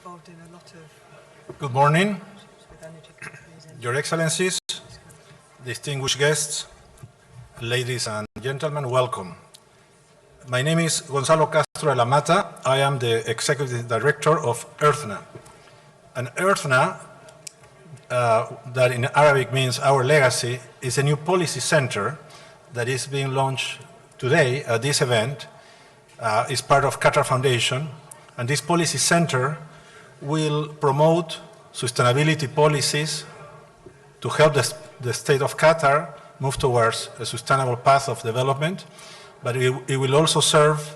involved in a lot of... Good morning, Your Excellencies, distinguished guests, ladies and gentlemen, welcome. My name is Gonzalo Castro de la Mata. I am the Executive Director of EARTHNA. And EARTHNA, that in Arabic means Our Legacy, is a new policy center that is being launched today at this event. It's part of Qatar Foundation, and this policy center will promote sustainability policies to help the state of Qatar move towards a sustainable path of development, but it will also serve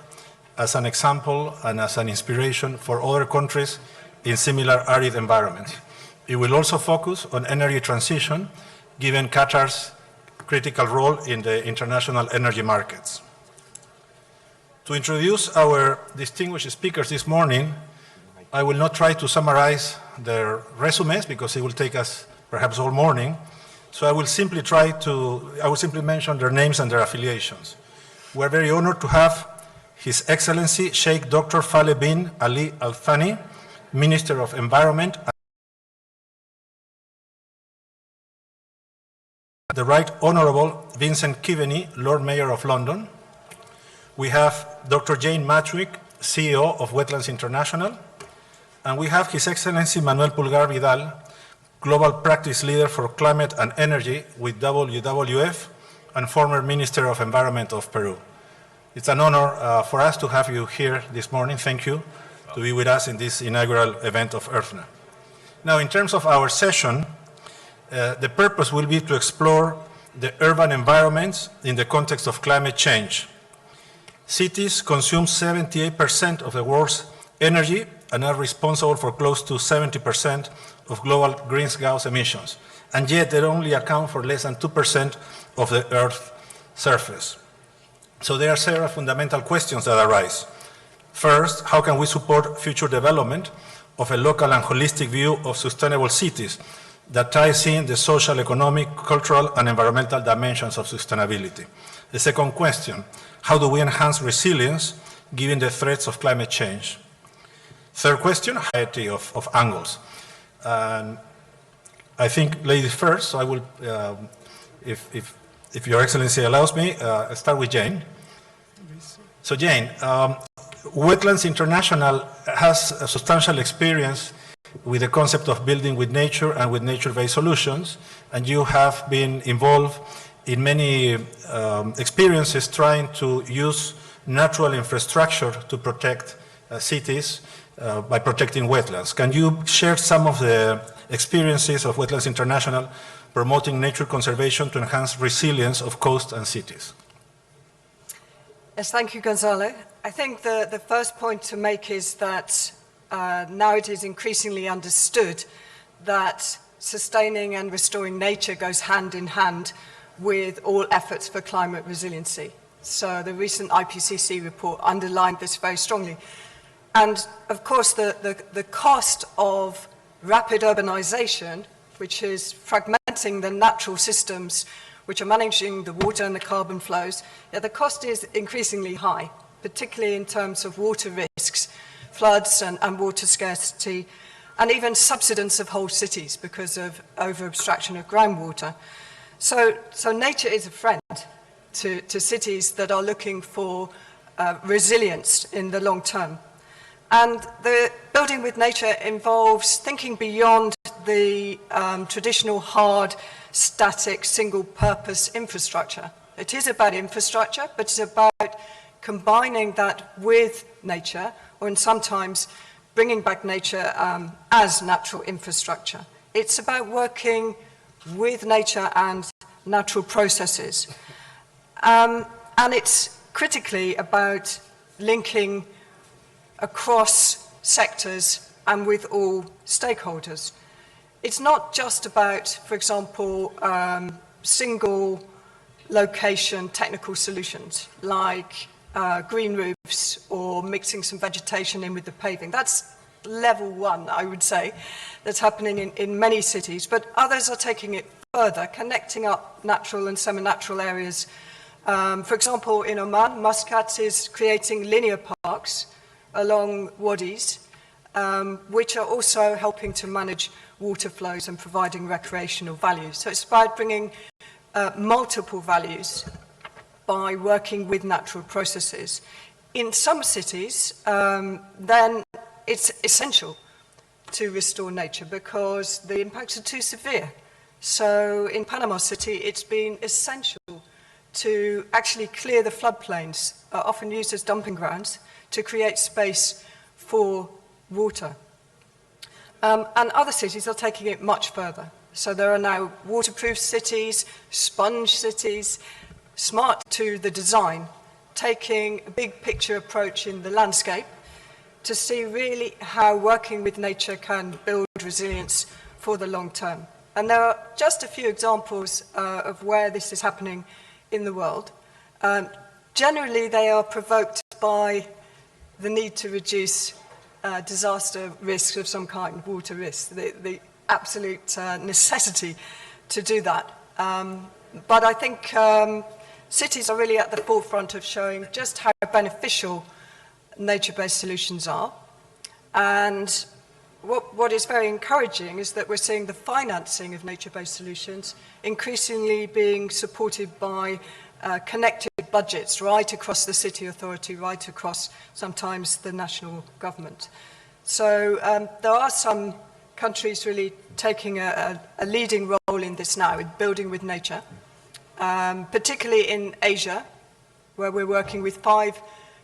as an example and as an inspiration for other countries in similar arid environments. It will also focus on energy transition, given Qatar's critical role in the international energy markets. To introduce our distinguished speakers this morning, I will not try to summarize their resumes because it will take us perhaps all morning. So I will simply mention their names and their affiliations. We're very honored to have His Excellency Sheikh Dr. Faleh bin Ali Al Thani, Minister of Environment, the Right Honourable Vincent Kiveny, Lord Mayor of London. We have Dr. Jane Matwick, CEO of Wetlands International, and we have His Excellency Manuel Pulgar-Vidal, Global Practice Leader for Climate and Energy with WWF and former Minister of Environment of Peru. It's an honor for us to have you here this morning. Thank you to be with us in this inaugural event of EARTHNA. Now, in terms of our session, the purpose will be to explore the urban environments in the context of climate change. Cities consume 78% of the world's energy and are responsible for close to 70% of global greenhouse emissions, and yet they only account for less than 2% of the Earth's surface. So there are several fundamental questions that arise. First, how can we support future development of a local and holistic view of sustainable cities that ties in the social, economic, cultural, and environmental dimensions of sustainability? The second question, how do we enhance resilience given the threats of climate change? Third question, a variety of angles. And I think ladies first, so I will, if Your Excellency allows me, start with Jane. So Jane, Wetlands International has a substantial experience with the concept of building with nature and with nature-based solutions, and you have been involved in many experiences trying to use natural infrastructure to protect cities by protecting wetlands. Can you share some of the experiences of Wetlands International promoting nature conservation to enhance resilience of coasts and cities? Yes, thank you, Gonzalo. I think the first point to make is that now it is increasingly understood that sustaining and restoring nature goes hand in hand with all efforts for climate resiliency. So the recent IPCC report underlined this very strongly. And of course, the cost of rapid urbanization, which is fragmenting the natural systems which are managing the water and the carbon flows, the cost is increasingly high, particularly in terms of water risks, floods and water scarcity, and even subsidence of whole cities because of over-abstraction of groundwater. So nature is a friend to cities that are looking for resilience in the long term. And the building with nature involves thinking beyond the traditional hard, static, single-purpose infrastructure. It is about infrastructure, but it's about combining that with nature, or sometimes bringing back nature as natural infrastructure. It's about working with nature and natural processes. And it's critically about linking across sectors and with all stakeholders. It's not just about, for example, single location technical solutions like green roofs or mixing some vegetation in with the paving. That's level one, I would say, that's happening in many cities, but others are taking it further, connecting up natural and semi-natural areas. For example, in Oman, Muscat is creating linear parks along wadis which are also helping to manage water flows and providing recreational values. So it's about bringing multiple values by working with natural processes. In some cities, then it's essential to restore nature because the impacts are too severe. So in Panama City, it's been essential to actually clear the floodplains, often used as dumping grounds, to create space for water. And other cities are taking it much further. So there are now waterproof cities, sponge cities, smart to the design, taking a big picture approach in the landscape to see really how working with nature can build resilience for the long term. And there are just a few examples of where this is happening in the world. Generally, they are provoked by the need to reduce disaster risks of some kind, water risks, the absolute necessity to do that. But I think cities are really at the forefront of showing just how beneficial nature-based solutions are. And what is very encouraging is that we're seeing the financing of nature-based solutions increasingly being supported by connected budgets right across the city authority, right across sometimes the national government. So there are some countries really taking a leading role in this now, in building with nature, particularly in Asia, where we're working with 5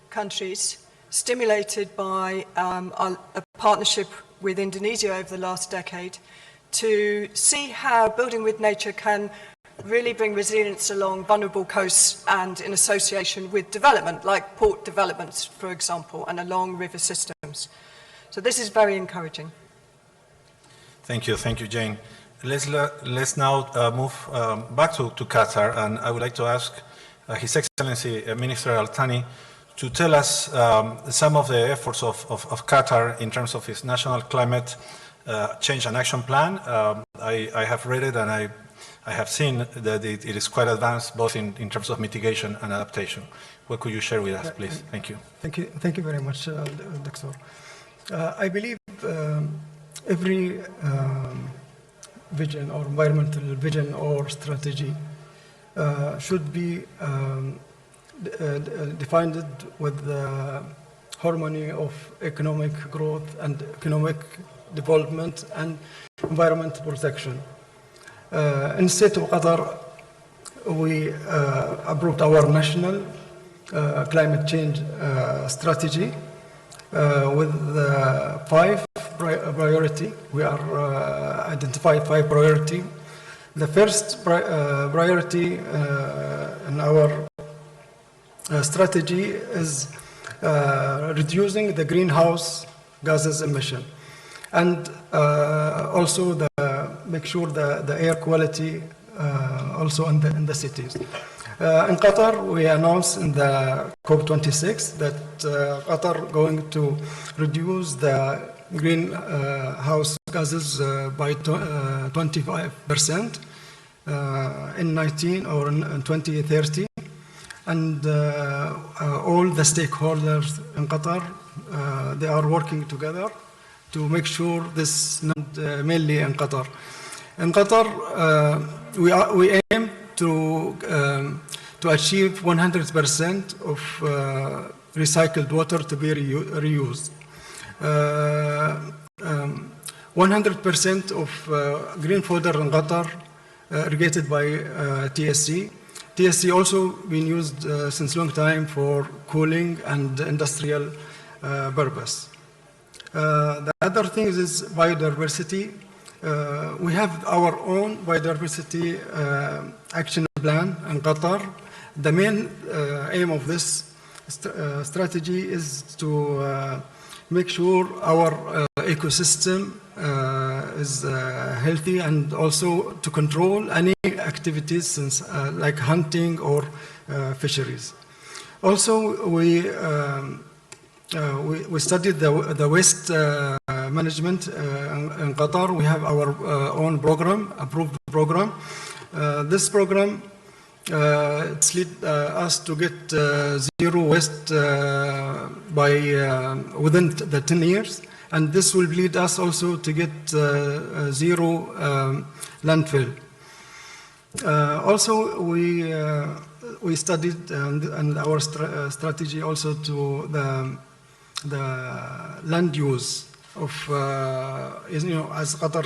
countries, stimulated by a partnership with Indonesia over the last decade, to see how building with nature can really bring resilience along vulnerable coasts and in association with development, like port developments, for example, and along river systems. So this is very encouraging. Thank you, Jane. Let's now move back to Qatar, and I would like to ask His Excellency Minister Thani to tell us some of the efforts of Qatar in terms of its national climate change and action plan. I have read it and I have seen that it is quite advanced both in terms of mitigation and adaptation. What could you share with us, please? Thank you. Thank you very much, Doctor. I believe every vision or environmental vision or strategy should be defined with the harmony of economic growth and economic development and environment protection. In the state of Qatar, we approved our national climate change strategy with 5 priority. We are identified 5 priority. The first priority in our strategy is reducing the greenhouse gases emission, and also make sure the air quality also in the cities. In Qatar, we announced in the COP26 that Qatar going to reduce the greenhouse gases by 25% in 19 or in 2030. And all the stakeholders in Qatar, they are working together to make sure this not mainly in Qatar. In Qatar, we aim to achieve 100% of recycled water to be reused. 100% of green fodder in Qatar irrigated by TSC. TSC also been used since long time for cooling and industrial purpose. The other thing is biodiversity. We have our own biodiversity action plan in Qatar. The main aim of this strategy is to make sure our ecosystem is healthy, and also to control any activities since, like hunting or fisheries. Also, we studied the waste management in Qatar. We have our own program, approved program. This program it's lead us to get zero waste by within the 10 years, And this will lead us also to get zero landfill. Also, we studied and our strategy also to the land use of, as Qatar,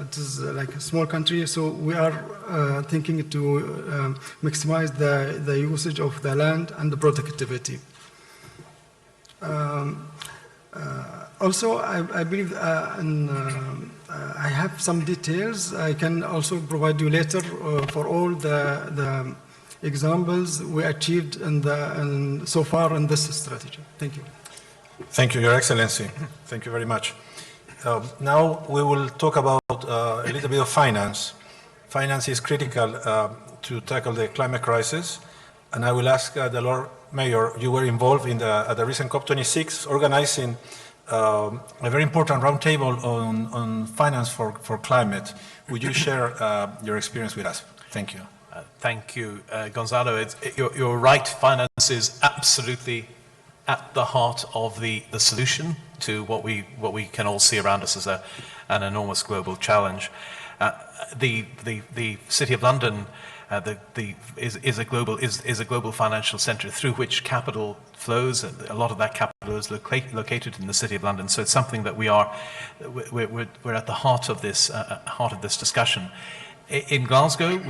it is like a small country, so we are thinking to maximize the usage of the land and the productivity. Also, I believe I have some details I can also provide you later for all the examples we achieved so far in this strategy. Thank you. Thank you, Your Excellency. Thank you very much. Now we will talk about a little bit of finance. Finance is critical to tackle the climate crisis, and I will ask the Lord Mayor, you were involved in at the recent COP26 organizing a very important roundtable on finance for climate. Would you share your experience with us? Thank you. Thank you, Gonzalo. You're right. Finance is absolutely at the heart of the solution to what we can all see around us as an enormous global challenge. The City of London is a global financial centre through which capital flows. A lot of that capital is located in the City of London. So it's something that we're at the heart of this discussion. In Glasgow,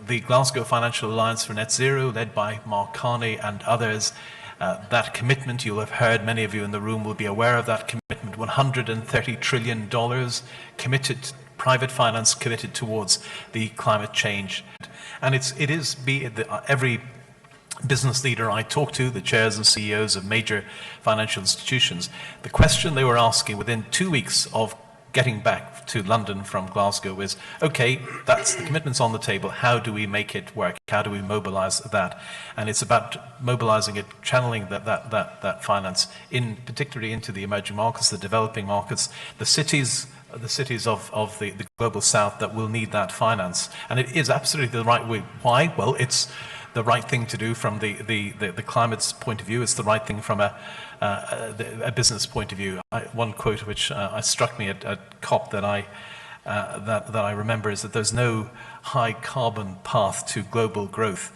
the Glasgow Financial Alliance for Net Zero, led by Mark Carney and others, that commitment, you'll have heard, many of you in the room will be aware of that commitment, $130 trillion committed, private finance committed towards the climate change. And every business leader I talk to, the chairs and CEOs of major financial institutions, the question they were asking within 2 weeks of getting back to London from Glasgow is, okay, that's the commitments on the table, how do we make it work? How do we mobilize that? And it's about mobilizing it, channeling that finance particularly into the emerging markets, the developing markets, the cities of the global south that will need that finance. And it is absolutely the right way. Why? Well, it's the right thing to do from the climate's point of view. It's the right thing from a business point of view. One quote which struck me at COP that I remember is that there's no high carbon path to global growth.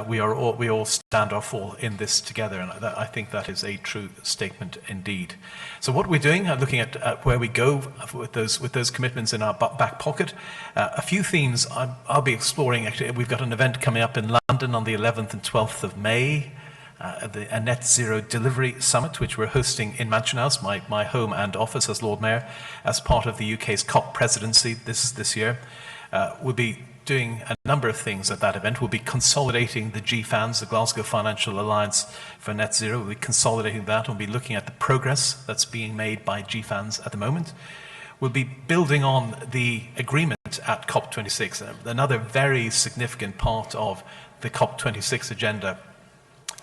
We all stand or fall in this together, and I think that is a true statement indeed. So what we're doing, looking at where we go with those commitments in our back pocket, a few themes I'll be exploring. Actually, we've got an event coming up in London on the 11th and 12th of May. A Net Zero Delivery Summit, which we're hosting in Mansion House, my home and office as Lord Mayor, as part of the UK's COP presidency this year. We'll be doing a number of things at that event. We'll be consolidating the GFANZ, the Glasgow Financial Alliance for Net Zero. We'll be consolidating that and we'll be looking at the progress that's being made by GFANZ at the moment. We'll be building on the agreement at COP26, another very significant part of the COP26 agenda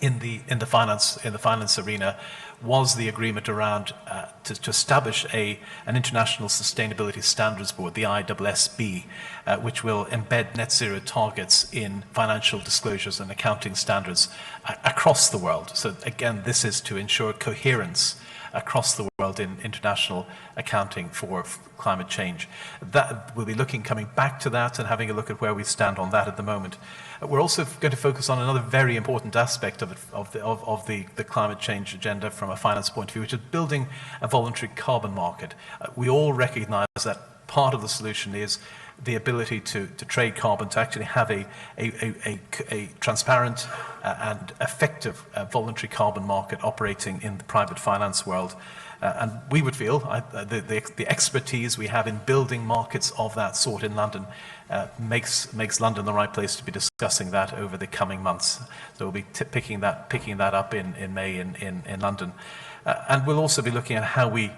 in the finance arena was the agreement around to establish an international sustainability standards board, the ISSB, which will embed net zero targets in financial disclosures and accounting standards across the world. So again, this is to ensure coherence across the world in international accounting for climate change. That we'll be coming back to that and having a look at where we stand on that at the moment. We're also going to focus on another very important aspect of the climate change agenda from a finance point of view, which is building a voluntary carbon market. We all recognize that part of the solution is the ability to trade carbon, to actually have a transparent and effective voluntary carbon market operating in the private finance world. And we would feel the expertise we have in building markets of that sort in London makes London the right place to be discussing that over the coming months. So we'll be picking that up in May in London. And we'll also be looking at how we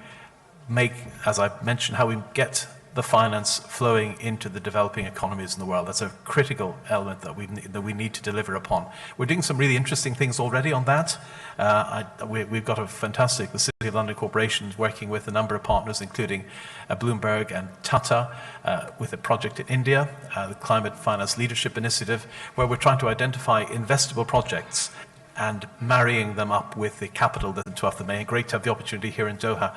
make, as I mentioned, how we get the finance flowing into the developing economies in the world. That's a critical element that we need to deliver upon. We're doing some really interesting things already on that. We've got the City of London Corporation is working with a number of partners, including Bloomberg and Tata, with a project in India, the Climate Finance Leadership Initiative, where we're trying to identify investable projects and marrying them up with the capital that to have the mayor. Great to have the opportunity here in Doha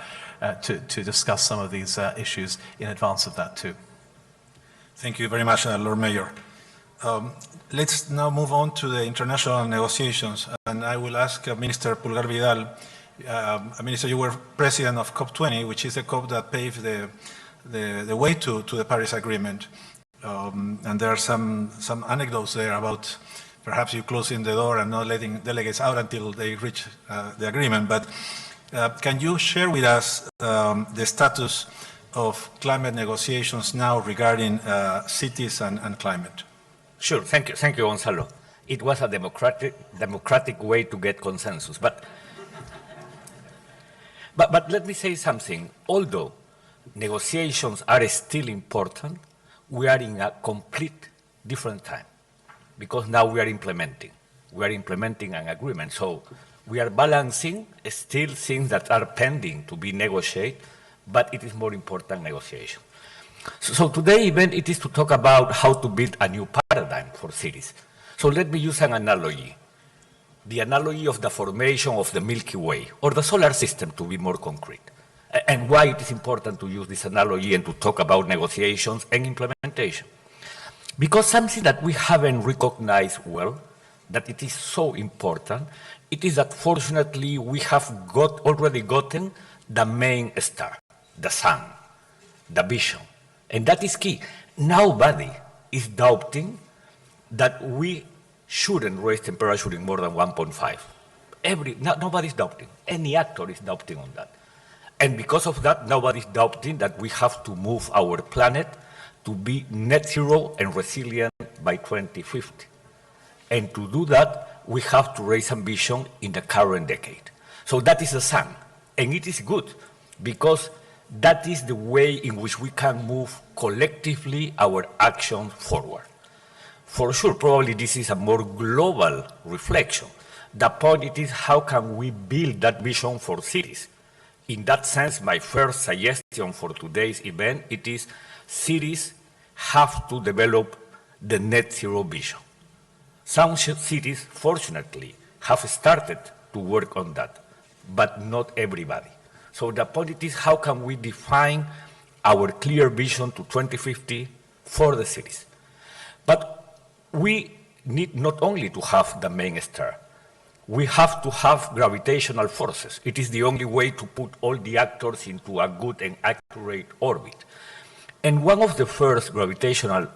to discuss some of these issues in advance of that too. Thank you very much, Lord Mayor. Let's now move on to the international negotiations, and I will ask Minister Pulgar-Vidal. Minister, you were president of COP20, which is the COP that paved the way to the Paris Agreement. And there are some anecdotes there about perhaps you closing the door and not letting delegates out until they reach the agreement. But can you share with us the status of climate negotiations now regarding cities and climate? Sure, thank you, Gonzalo. It was a democratic way to get consensus. But let me say something. Although negotiations are still important, we are in a complete different time because now we are implementing. We are implementing an agreement. So we are balancing still things that are pending to be negotiated, but it is more important negotiation. So today's event, it is to talk about how to build a new paradigm for cities. So let me use an analogy. The analogy of the formation of the Milky Way, or the solar system to be more concrete. And why it is important to use this analogy and to talk about negotiations and implementation. Because something that we haven't recognized well, that it is so important, it is that fortunately we have already gotten the main star, the sun, the vision. And that is key. Nobody is doubting that we shouldn't raise temperature in more than 1.5. Nobody is doubting. Any actor is doubting on that. And because of that, nobody is doubting that we have to move our planet to be net zero and resilient by 2050. And to do that, we have to raise ambition in the current decade. So that is the sun. And it is good because that is the way in which we can move collectively our action forward. For sure, probably this is a more global reflection. The point it is how can we build that vision for cities? In that sense, my first suggestion for today's event, it is cities have to develop the net zero vision. Some cities, fortunately, have started to work on that, but not everybody. So the point it is how can we define our clear vision to 2050 for the cities. But we need not only to have the main star, we have to have gravitational forces. It is the only way to put all the actors into a good and accurate orbit. And one of the first gravitational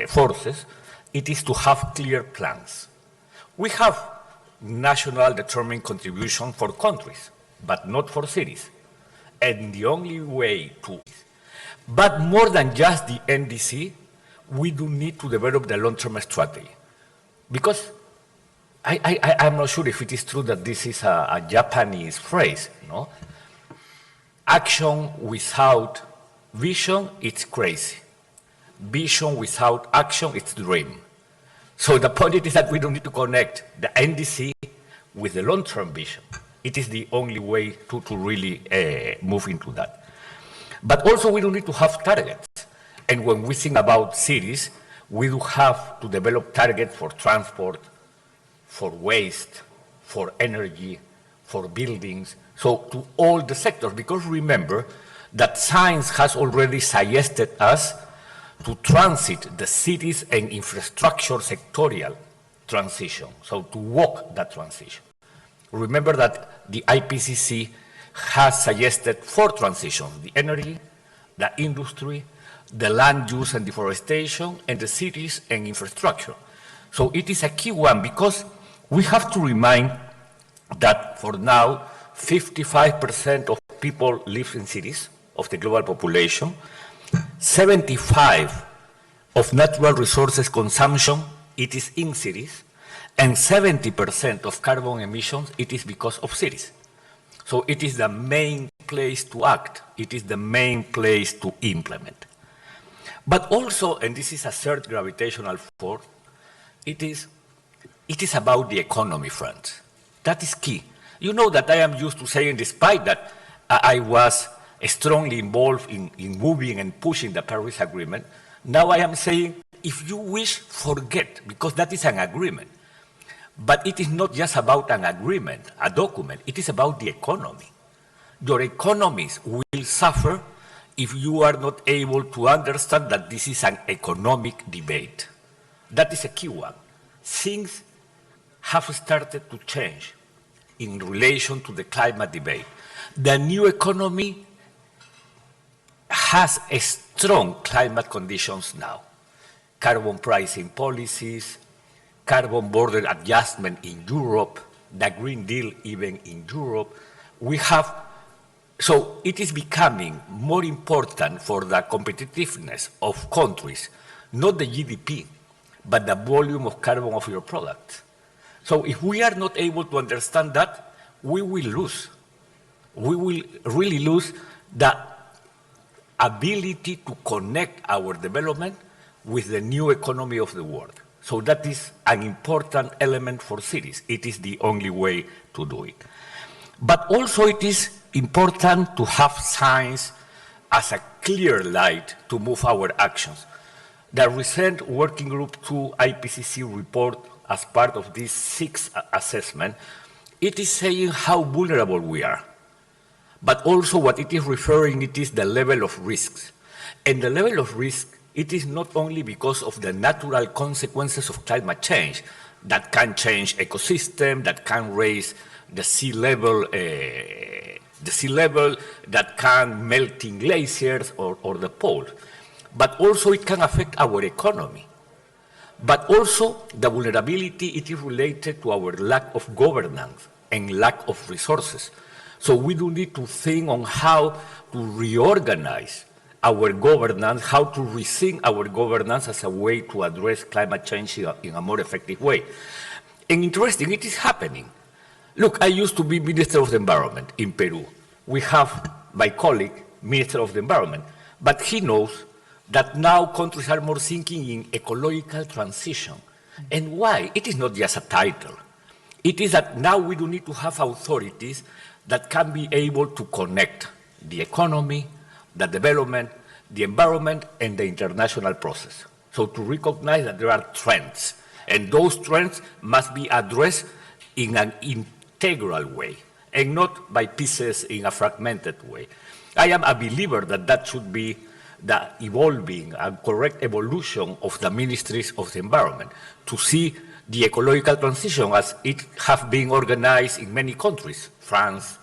forces, it is to have clear plans. We have national determined contribution for countries, but not for cities. And the only way to, but more than just the NDC, we do need to develop the long-term strategy. Because I'm not sure if it is true that this is a Japanese phrase, no? Action without vision, it's crazy. Vision without action, it's dream. So the point is that we don't need to connect the NDC with the long-term vision. It is the only way to really move into that. But also we don't need to have targets. And when we think about cities, we do have to develop targets for transport, for waste, for energy, for buildings, so to all the sectors. Because remember that science has already suggested us to transit the cities and infrastructure sectorial transition, so to walk that transition. Remember that the IPCC has suggested 4 transitions: the energy, the industry, the land use and deforestation, and the cities and infrastructure. So it is a key one because we have to remind that for now, 55% of people live in cities, of the global population. 75% of natural resources consumption, it is in cities. And 70% of carbon emissions, it is because of cities. So it is the main place to act. It is the main place to implement. But also, and this is a third gravitational force, it is about the economy front. That is key. You know that I am used to saying, despite that I was strongly involved in moving and pushing the Paris Agreement, now I am saying, if you wish, forget, because that is an agreement. But it is not just about an agreement, a document. It is about the economy. Your economies will suffer if you are not able to understand that this is an economic debate. That is a key one. Things have started to change in relation to the climate debate. The new economy has a strong climate conditions now. Carbon pricing policies, carbon border adjustment in Europe, the Green Deal even in Europe. So it is becoming more important for the competitiveness of countries, not the GDP, but the volume of carbon of your product. So if we are not able to understand that, we will lose. We will really lose the ability to connect our development with the new economy of the world. So that is an important element for cities. It is the only way to do it. But also it is important to have science as a clear light to move our actions. The recent Working Group 2 IPCC report, as part of this sixth assessment, it is saying how vulnerable we are. But also what it is referring, it is the level of risks. And the level of risk, it is not only because of the natural consequences of climate change that can change ecosystem, that can raise the sea level, that can melting glaciers or the poles. But also it can affect our economy. But also the vulnerability, it is related to our lack of governance and lack of resources. So we do need to think on how to reorganize our governance, how to rethink our governance as a way to address climate change in a more effective way. And interesting, it is happening. Look, I used to be Minister of the Environment in Peru. We have my colleague, Minister of the Environment, but he knows that now countries are more thinking in ecological transition. And why? It is not just a title. It is that now we do need to have authorities that can be able to connect the economy, the development, the environment, and the international process. So to recognize that there are trends, and those trends must be addressed in an integral way, and not by pieces in a fragmented way. I am a believer that that should be the evolving and correct evolution of the ministries of the environment, to see the ecological transition as it has been organized in many countries, France,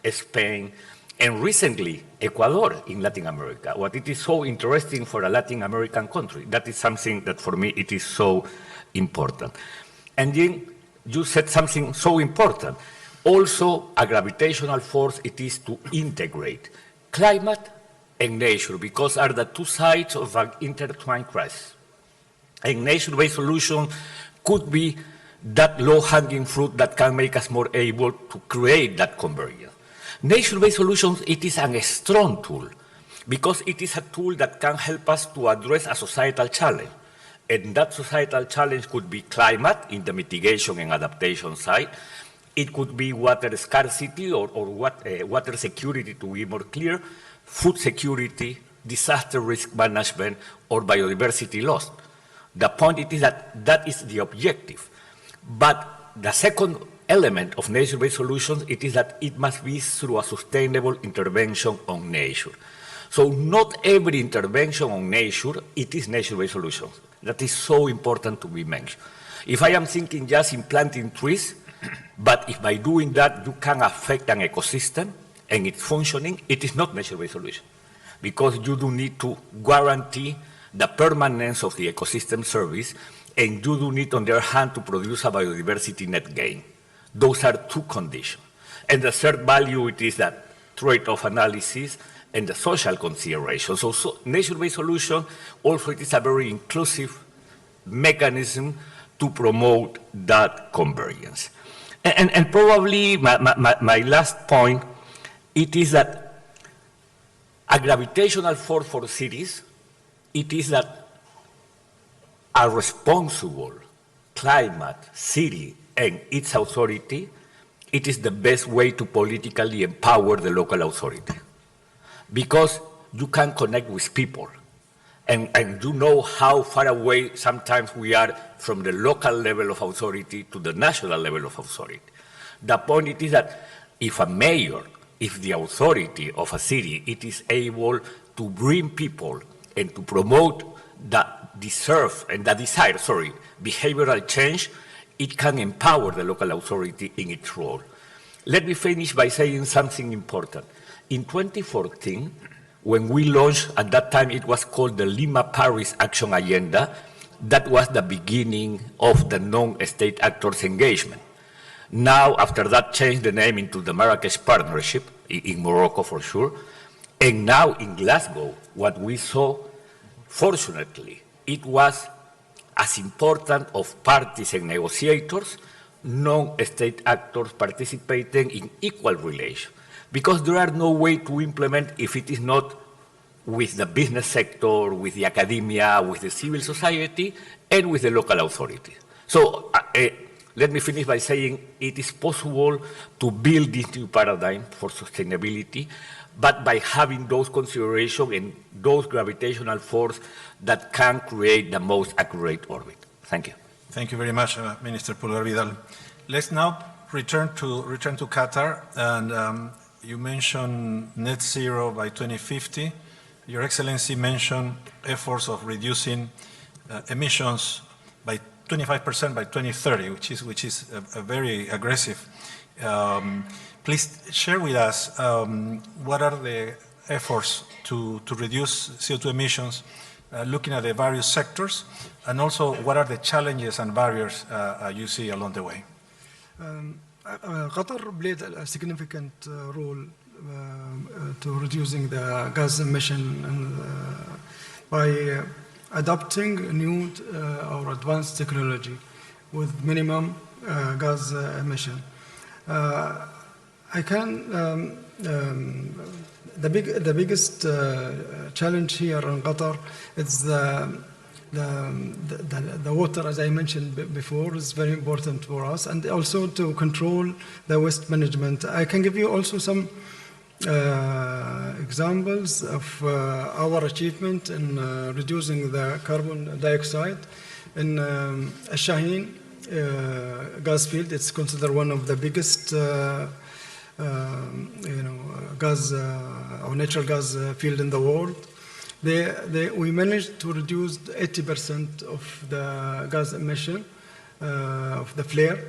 Spain, and recently Ecuador in Latin America. What it is so interesting for a Latin American country, that is something that for me it is so important. And then you said something so important. Also, a gravitational force, it is to integrate climate and nature, because are the two sides of an intertwined crisis. And nature-based solution could be that low-hanging fruit that can make us more able to create that convergence. Nature-based solutions, it is a strong tool, because it is a tool that can help us to address a societal challenge. And that societal challenge could be climate in the mitigation and adaptation side. It could be water scarcity or water security, to be more clear, food security, disaster risk management, or biodiversity loss. The point is that that is the objective. But the second element of nature-based solutions, it is that it must be through a sustainable intervention on nature. So not every intervention on nature, it is nature-based solutions. That is so important to be mentioned. If I am thinking just in planting trees, but if by doing that you can affect an ecosystem and its functioning, it is not nature-based solution, because you do need to guarantee the permanence of the ecosystem service, and you do need, on the other hand, to produce a biodiversity net gain. Those are two conditions. And the third value, it is that trade-off analysis and the social consideration. So nature-based solution, also it is a very inclusive mechanism to promote that convergence. And probably my last point, it is that a gravitational force for cities, it is that a responsible climate city and its authority, it is the best way to politically empower the local authority. Because you can connect with people. And you know how far away sometimes we are from the local level of authority to the national level of authority. The point is that if a mayor, if the authority of a city, it is able to bring people and to promote the behavioral change, it can empower the local authority in its role. Let me finish by saying something important. In 2014, when we launched, at that time it was called the Lima-Paris Action Agenda, that was the beginning of the non-state actors engagement. Now, after that, changed the name into the Marrakesh Partnership, in Morocco for sure. And now in Glasgow, what we saw, fortunately, it was as important of parties and negotiators, non-state actors participating in equal relation. Because there are no way to implement if it is not with the business sector, with the academia, with the civil society, and with the local authorities. So let me finish by saying it is possible to build this new paradigm for sustainability, but by having those considerations and those gravitational force that can create the most accurate orbit. Thank you. Thank you very much, Minister Pulgar-Vidal. Let's now return to Qatar, and you mentioned net zero by 2050. Your Excellency mentioned efforts of reducing emissions by 25% by 2030, which is a very aggressive. Please share with us what are the efforts to reduce CO2 emissions, looking at the various sectors, and also what are the challenges and barriers you see along the way. Qatar played a significant role to reducing the gas emission by adopting new or advanced technology with minimum gas emission. The biggest challenge here in Qatar is the water, as I mentioned before, is very important for us, and also to control the waste management. I can give you also some examples of our achievement in reducing the carbon dioxide in Shaheen gas field. It's considered one of the biggest gas or natural gas field in the world. We managed to reduce 80% of the gas emission of the flare,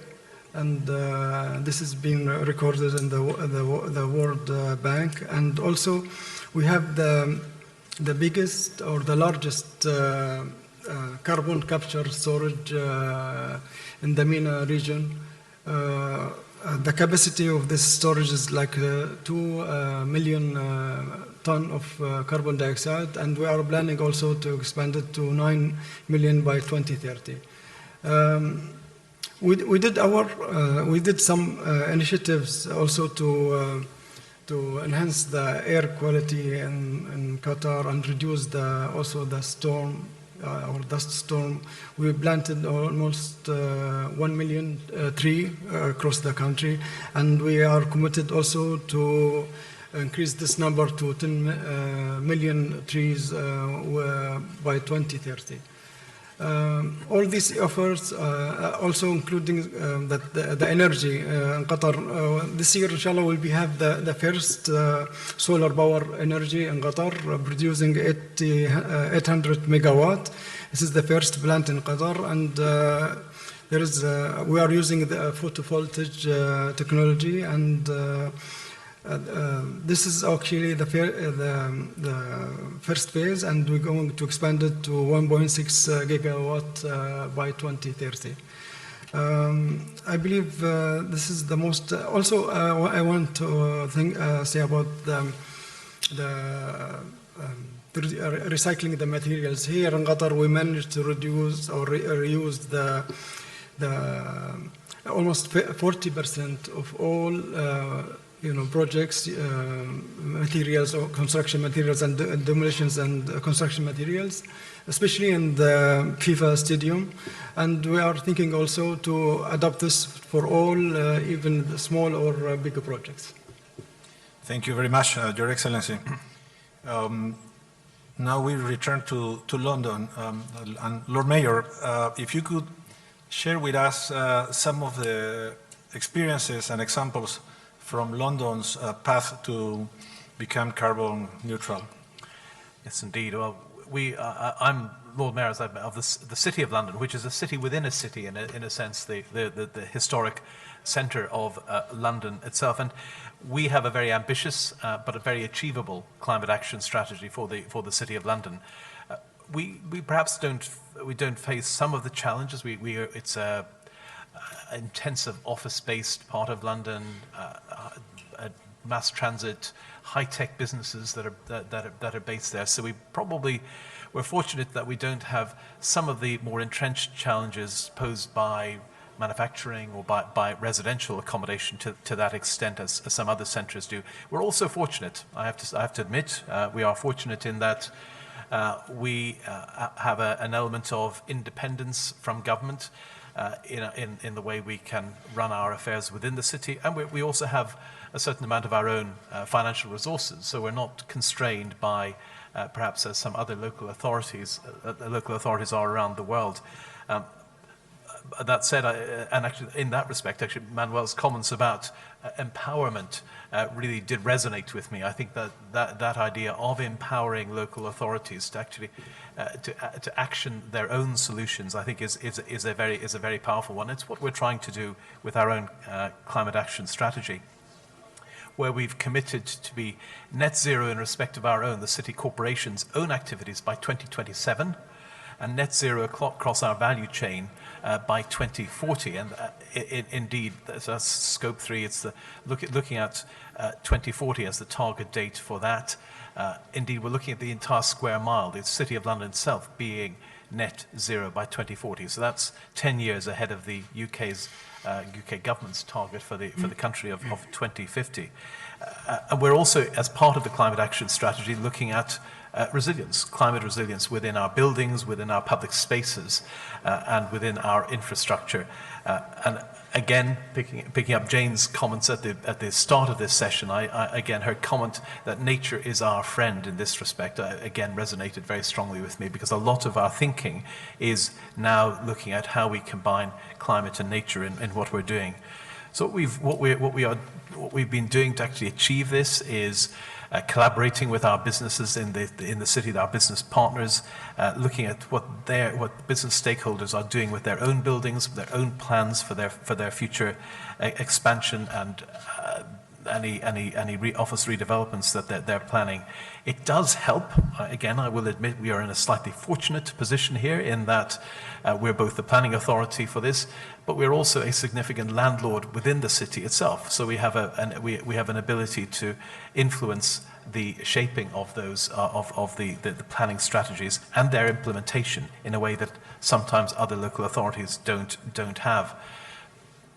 and this has been recorded in the World Bank. And also, we have the biggest or the largest carbon capture storage in the MENA region. The capacity of this storage is like 2 million ton of carbon dioxide, and we are planning also to expand it to 9 million by 2030. We did some initiatives also to enhance the air quality in Qatar and reduce also the storm or dust storm. We planted almost 1 million trees across the country, and we are committed also to increase this number to 10 million trees by 2030. All these efforts, also including the energy in Qatar, this year, inshallah, we have the first solar power energy in Qatar, producing 800 megawatt. This is the first plant in Qatar, and we are using the photovoltaic technology, and this is actually the first phase, and we're going to expand it to 1.6 gigawatt by 2030. I believe this is the most. Also, I want to say about the recycling the materials. Here in Qatar, we managed to reduce or reuse the almost 40% of all projects, materials or construction materials and demolitions and construction materials, especially in the FIFA stadium. And we are thinking also to adopt this for all, even the small or bigger projects. Thank you very much, Your Excellency. Now we return to London. And Lord Mayor, if you could share with us some of the experiences and examples from London's path to become carbon neutral. Yes, indeed. Well, I'm Lord Mayor of the City of London, which is a city within a city, in a sense, the historic centre of London itself. And we have a very ambitious but a very achievable climate action strategy for the City of London. We perhaps don't face some of the challenges. It's a intensive office-based part of London, mass transit, high-tech businesses that are based there. So we're fortunate that we don't have some of the more entrenched challenges posed by manufacturing or by residential accommodation to that extent as some other centres do. We're also fortunate, I have to admit, we are fortunate in that we have an element of independence from government in the way we can run our affairs within the city, and we also have a certain amount of our own financial resources, so we're not constrained by perhaps as some other local authorities are around the world. That said, and actually in that respect, actually Manuel's comments about empowerment really did resonate with me. I think that idea of empowering local authorities to actually to action their own solutions, I think is a very powerful one. It's what we're trying to do with our own climate action strategy, where we've committed to be net zero in respect of our own, the city corporation's own activities by 2027, and net zero across our value chain by 2040. And indeed, that's scope 3. It's looking at 2040 as the target date for that. Indeed, we're looking at the entire square mile, the City of London itself being net zero by 2040. So that's 10 years ahead of the UK government's target for the country of 2050. And we're also, as part of the climate action strategy, looking at resilience, climate resilience within our buildings, within our public spaces, and within our infrastructure. And again, picking up Jane's comments at the start of this session, again, her comment that nature is our friend in this respect, again, resonated very strongly with me, because a lot of our thinking is now looking at how we combine climate and nature in what we're doing. So what we've been doing to actually achieve this is collaborating with our businesses in the city, our business partners, looking at what business stakeholders are doing with their own buildings, their own plans for their future expansion, and any office redevelopments that they're planning. It does help. Again, I will admit we are in a slightly fortunate position here in that we're both the planning authority for this, but we're also a significant landlord within the city itself. So we have an ability to influence the shaping of those of the planning strategies and their implementation in a way that sometimes other local authorities don't have.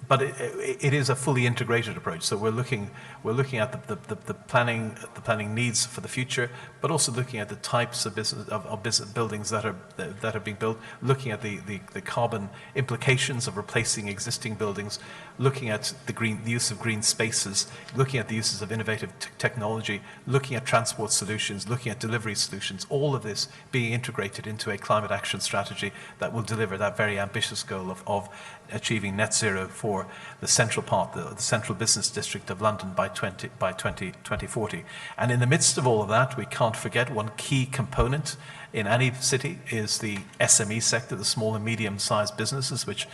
But it is a fully integrated approach. So we're looking at the planning needs for the future, but also looking at the types of business buildings that are being built, looking at the carbon implications of replacing existing buildings, looking at the use of green spaces, looking at the uses of innovative technology, looking at transport solutions, looking at delivery solutions. All of this being integrated into a climate action strategy that will deliver that very ambitious goal of achieving net zero for the central part, the central business district of London by 2040. And in the midst of all of that, we can't forget one key component in any city is the SME sector, the small and medium-sized businesses, which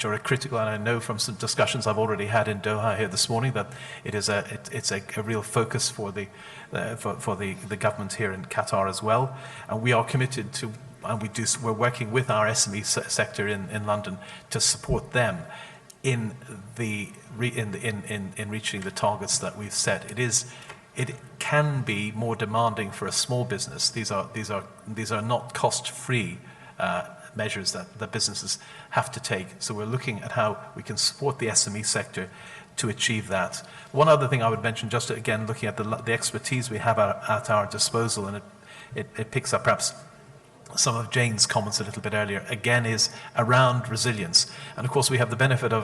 are a critical. And I know from some discussions I've already had in Doha here this morning that it's a real focus for the government here in Qatar as well. And we are committed to. And we're working with our SME sector in London to support them in reaching the targets that we've set. It can be more demanding for a small business. These are not cost-free measures that businesses have to take. So we're looking at how we can support the SME sector to achieve that. One other thing I would mention, just again looking at the expertise we have at our disposal, and it picks up perhaps some of Jane's comments a little bit earlier, again, is around resilience. And of course, we have the benefit of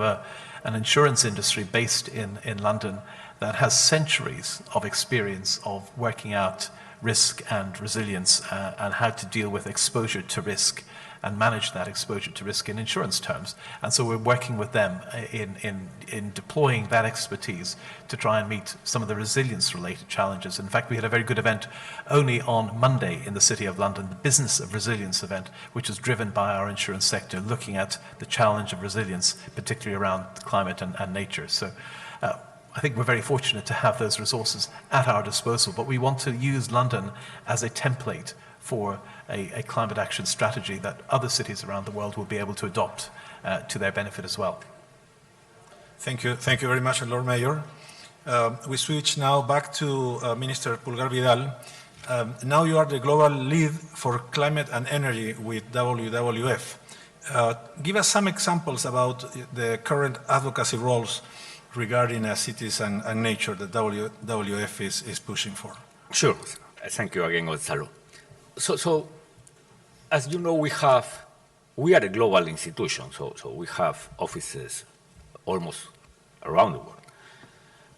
an insurance industry based in London that has centuries of experience of working out risk and resilience and how to deal with exposure to risk and manage that exposure to risk in insurance terms. And so we're working with them in deploying that expertise to try and meet some of the resilience-related challenges. In fact, we had a very good event only on Monday in the City of London, the Business of Resilience event, which was driven by our insurance sector, looking at the challenge of resilience, particularly around climate and nature. So I think we're very fortunate to have those resources at our disposal, but we want to use London as a template for a climate action strategy that other cities around the world will be able to adopt to their benefit as well. Thank you very much, Lord Mayor. We switch now back to Minister Pulgar-Vidal. Now you are the global lead for climate and energy with WWF. Give us some examples about the current advocacy roles regarding cities and nature that WWF is pushing for. Sure. Thank you again, Gonzalo. So as you know, we are a global institution, so we have offices almost around the world.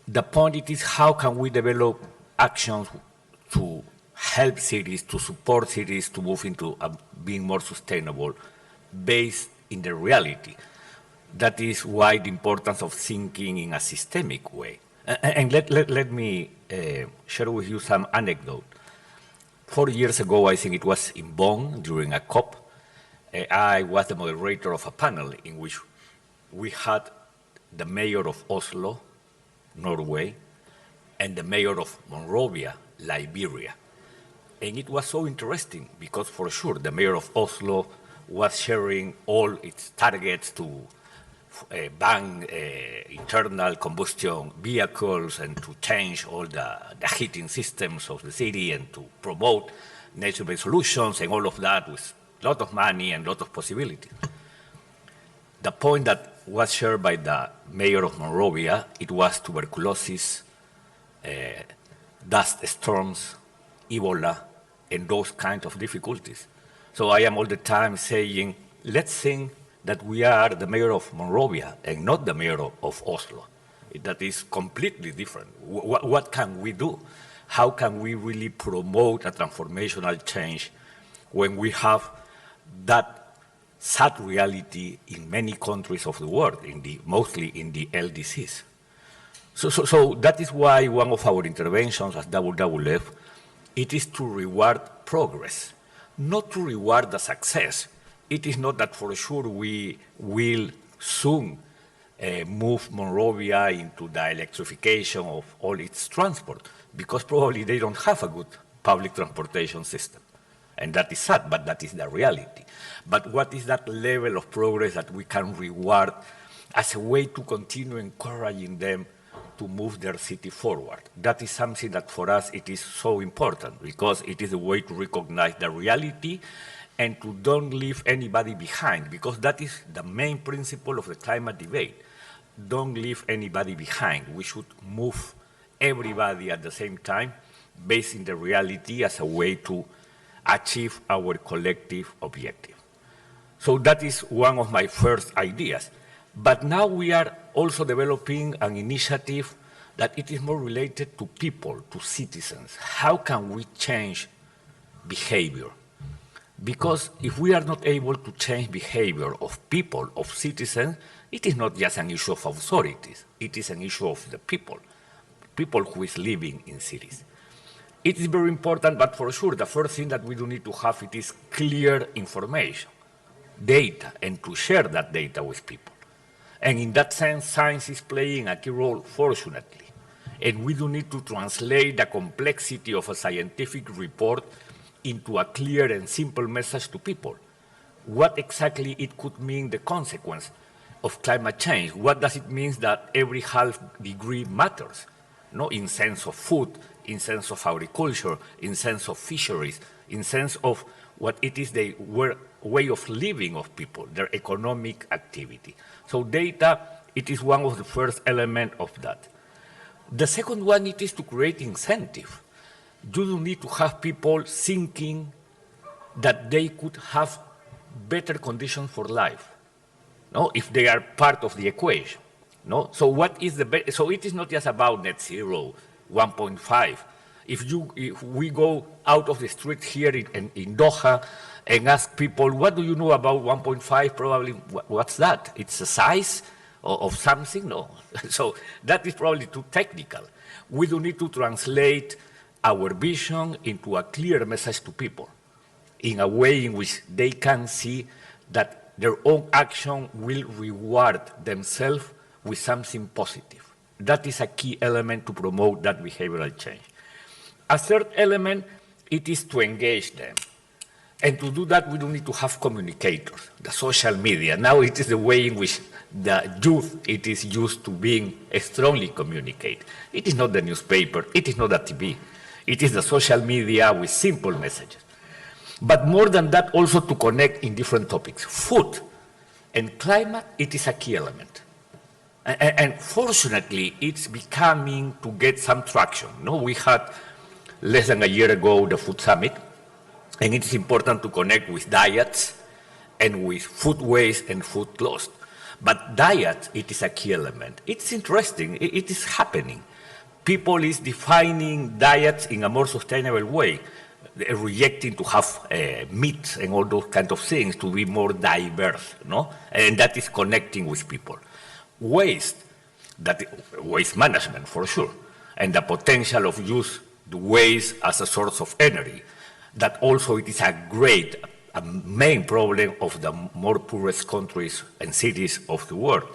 The point is how can we develop actions to help cities, to support cities to move into being more sustainable based in the reality. That is why the importance of thinking in a systemic way. And let me share with you some anecdote. 4 years ago, I think it was in Bonn during a COP, I was the moderator of a panel in which we had the mayor of Oslo, Norway, and the mayor of Monrovia, Liberia. And it was so interesting because for sure the mayor of Oslo was sharing all its targets to ban internal combustion vehicles and to change all the heating systems of the city and to promote nature-based solutions and all of that with a lot of money and a lot of possibilities. The point that was shared by the mayor of Monrovia, it was tuberculosis, dust storms, Ebola, and those kinds of difficulties. So I am all the time saying, let's think that we are the mayor of Monrovia and not the mayor of Oslo. That is completely different. What can we do? How can we really promote a transformational change when we have that sad reality in many countries of the world, mostly in the LDCs? So that is why one of our interventions as WWF, it is to reward progress, not to reward the success. It is not that for sure we will soon move Monrovia into the electrification of all its transport, because probably they don't have a good public transportation system. And that is sad, but that is the reality. But what is that level of progress that we can reward as a way to continue encouraging them to move their city forward? That is something that for us it is so important, because it is a way to recognize the reality and to don't leave anybody behind, because that is the main principle of the climate debate. Don't leave anybody behind. We should move everybody at the same time, based in the reality as a way to achieve our collective objective. So that is one of my first ideas. But now we are also developing an initiative that it is more related to people, to citizens. How can we change behavior? Because if we are not able to change behavior of people, of citizens, it is not just an issue of authorities. It is an issue of the people who is living in cities. It is very important, but for sure, the first thing that we do need to have it is clear information, data, and to share that data with people. And in that sense, science is playing a key role, fortunately. And we do need to translate the complexity of a scientific report into a clear and simple message to people. What exactly it could mean, the consequence of climate change? What does it mean that every half degree matters? No, in sense of food, in sense of agriculture, in sense of fisheries, in sense of what it is the way of living of people, their economic activity. So data, it is one of the first elements of that. The second one, it is to create incentive. You do need to have people thinking that they could have better conditions for life, no? If they are part of the equation. No? So what is so it is not just about net zero, 1.5. If we go out of the street here in Doha and ask people, what do you know about 1.5? Probably, what's that? It's a size of something? No. So that is probably too technical. We do need to translate our vision into a clear message to people in a way in which they can see that their own action will reward themselves with something positive. That is a key element to promote that behavioral change. A third element, it is to engage them. And to do that, we do need to have communicators, the social media. Now it is the way in which the youth, it is used to being strongly communicate. It is not the newspaper, it is not the TV. It is the social media with simple messages. But more than that, also to connect in different topics. Food and climate, it is a key element. And fortunately, it's becoming to get some traction. No, we had less than a year ago the Food Summit, and it's important to connect with diets and with food waste and food loss. But diet, it is a key element. It's interesting, it is happening. People is defining diets in a more sustainable way, rejecting to have meat and all those kind of things to be more diverse, no? And that is connecting with people. Waste management for sure, and the potential of use the waste as a source of energy. That also it is a main problem of the more poorest countries and cities of the world.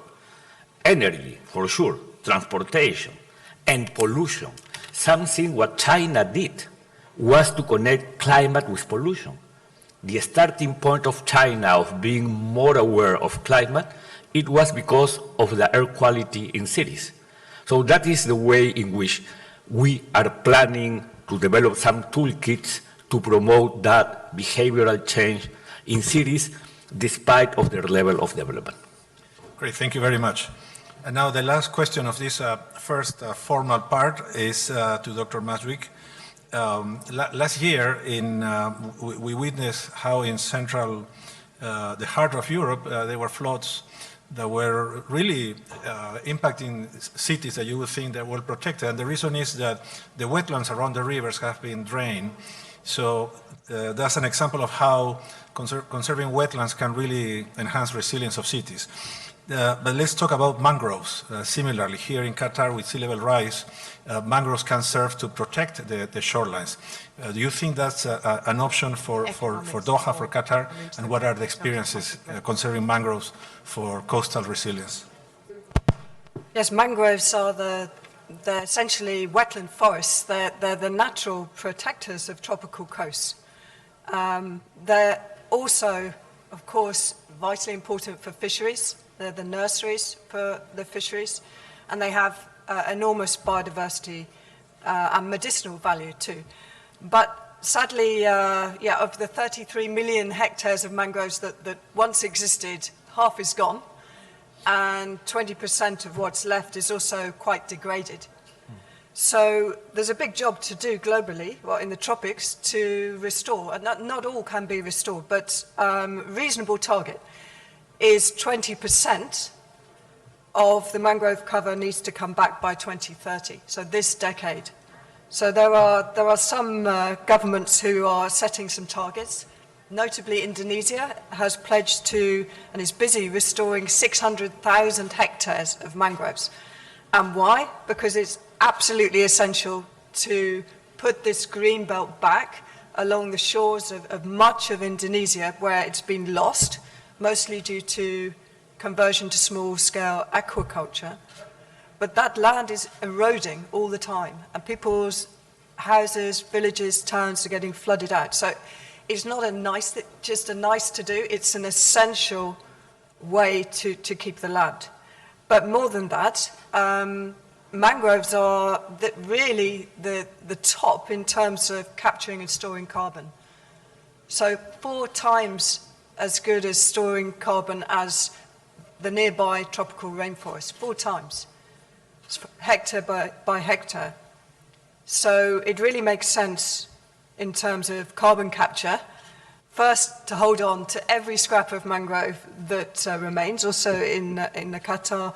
Energy, for sure, transportation, and pollution. Something what China did was to connect climate with pollution. The starting point of China of being more aware of climate, it was because of the air quality in cities. So that is the way in which we are planning to develop some toolkits to promote that behavioral change in cities despite of their level of development. Great, thank you very much. And now the last question of this first formal part is to Dr. Matwick. Last year, we witnessed how in central, the heart of Europe, there were floods that were really impacting cities that you would think that were protected. And the reason is that the wetlands around the rivers have been drained. So that's an example of how conserving wetlands can really enhance resilience of cities. But let's talk about mangroves. Similarly, here in Qatar with sea level rise, mangroves can serve to protect the shorelines. Do you think that's an option for Doha, for Qatar? And what are the experiences conserving mangroves for coastal resilience? Yes, mangroves are they're essentially wetland forests. They're the natural protectors of tropical coasts. They're also, of course, vitally important for fisheries. They're the nurseries for the fisheries, and they have enormous biodiversity and medicinal value too. But sadly, of the 33 million hectares of mangroves that once existed, half is gone, and 20% of what's left is also quite degraded. So there's a big job to do globally, well, in the tropics, to restore. And not all can be restored, but reasonable target is 20% of the mangrove cover needs to come back by 2030, so this decade. So there are some governments who are setting some targets. Notably, Indonesia has pledged to, and is busy restoring 600,000 hectares of mangroves. And why? Because it's absolutely essential to put this green belt back along the shores of much of Indonesia where it's been lost, mostly due to conversion to small-scale aquaculture. But that land is eroding all the time, and people's houses, villages, towns are getting flooded out. So it's not just a nice to do, it's an essential way to keep the land. But more than that, mangroves are really the top in terms of capturing and storing carbon. So 4 times as good as storing carbon as the nearby tropical rainforest, 4 times, hectare by hectare. So it really makes sense in terms of carbon capture, first to hold on to every scrap of mangrove that remains, also in the Qatar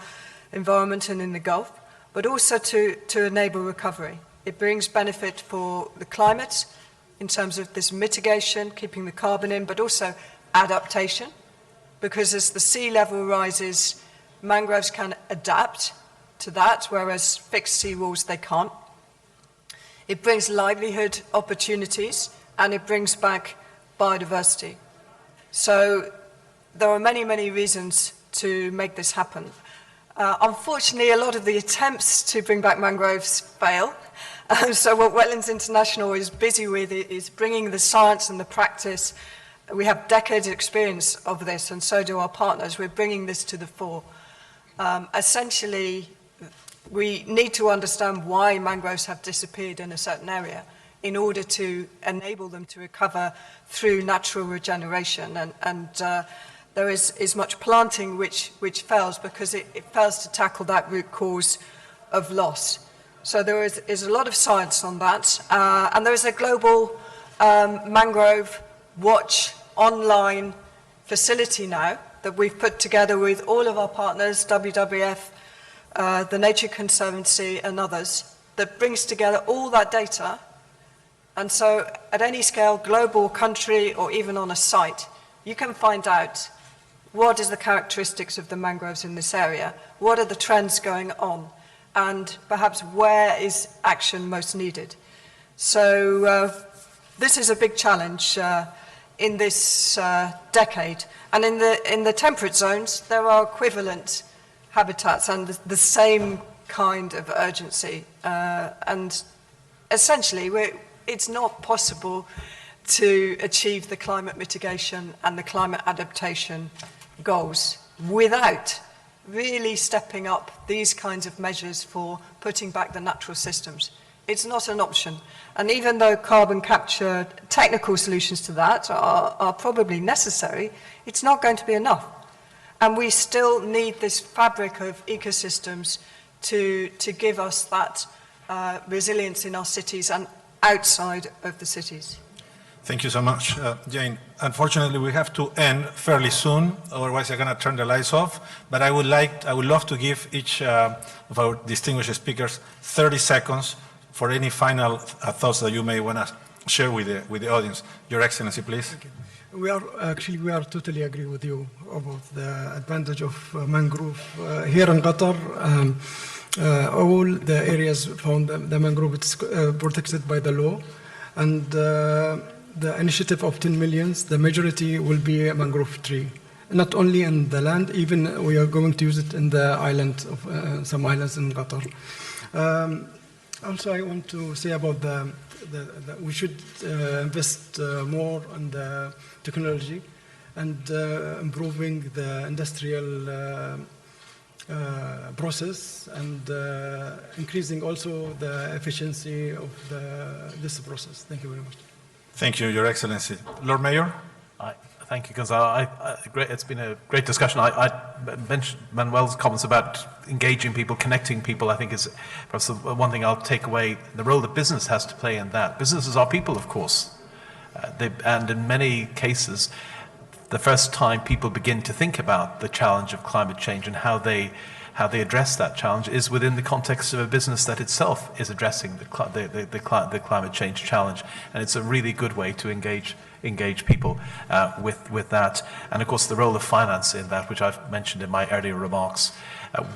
environment and in the Gulf, but also to enable recovery. It brings benefit for the climate in terms of this mitigation, keeping the carbon in, but also adaptation, because as the sea level rises, mangroves can adapt to that, whereas fixed seawalls, they can't. It brings livelihood opportunities, and it brings back biodiversity. So there are many, many reasons to make this happen. Unfortunately, a lot of the attempts to bring back mangroves fail. So what Wetlands International is busy with is bringing the science and the practice. We have decades of experience of this, and so do our partners. We're bringing this to the fore. Essentially, we need to understand why mangroves have disappeared in a certain area in order to enable them to recover through natural regeneration. And there is much planting which fails because it fails to tackle that root cause of loss. So there is a lot of science on that. And there is a global mangrove watch online facility now that we've put together with all of our partners, WWF, the Nature Conservancy and others, that brings together all that data. And so at any scale, global, country, or even on a site, you can find out what is the characteristics of the mangroves in this area, what are the trends going on, and perhaps where is action most needed. So this is a big challenge in this decade. And in the temperate zones, there are equivalent habitats and the same kind of urgency. And essentially, it's not possible to achieve the climate mitigation and the climate adaptation goals without really stepping up these kinds of measures for putting back the natural systems. It's not an option. And even though carbon capture technical solutions to that are probably necessary, it's not going to be enough. And we still need this fabric of ecosystems to give us that resilience in our cities and outside of the cities. Thank you so much, Jane. Unfortunately, we have to end fairly soon, otherwise I'm going to turn the lights off. But I would love to give each of our distinguished speakers 30 seconds for any final thoughts that you may want to share with the audience. Your Excellency, please. Okay. We are totally agree with you about the advantage of mangrove here in Qatar. All the areas found the mangrove is protected by the law, and the initiative of 10 million, the majority will be a mangrove tree. Not only in the land, even we are going to use it in the island of some islands in Qatar. Also, I want to say about we should invest more in the technology and improving the industrial process and increasing also the efficiency of this process. Thank you very much. Thank you, Your Excellency. Lord Mayor? Thank you, Gonzalo. It's been a great discussion. I mentioned Manuel's comments about engaging people, connecting people. I think is perhaps the one thing I'll take away, the role that business has to play in that. Businesses are people, of course. And in many cases, the first time people begin to think about the challenge of climate change and how they address that challenge is within the context of a business that itself is addressing the climate change challenge. And it's a really good way to engage people with that. And of course, the role of finance in that, which I've mentioned in my earlier remarks.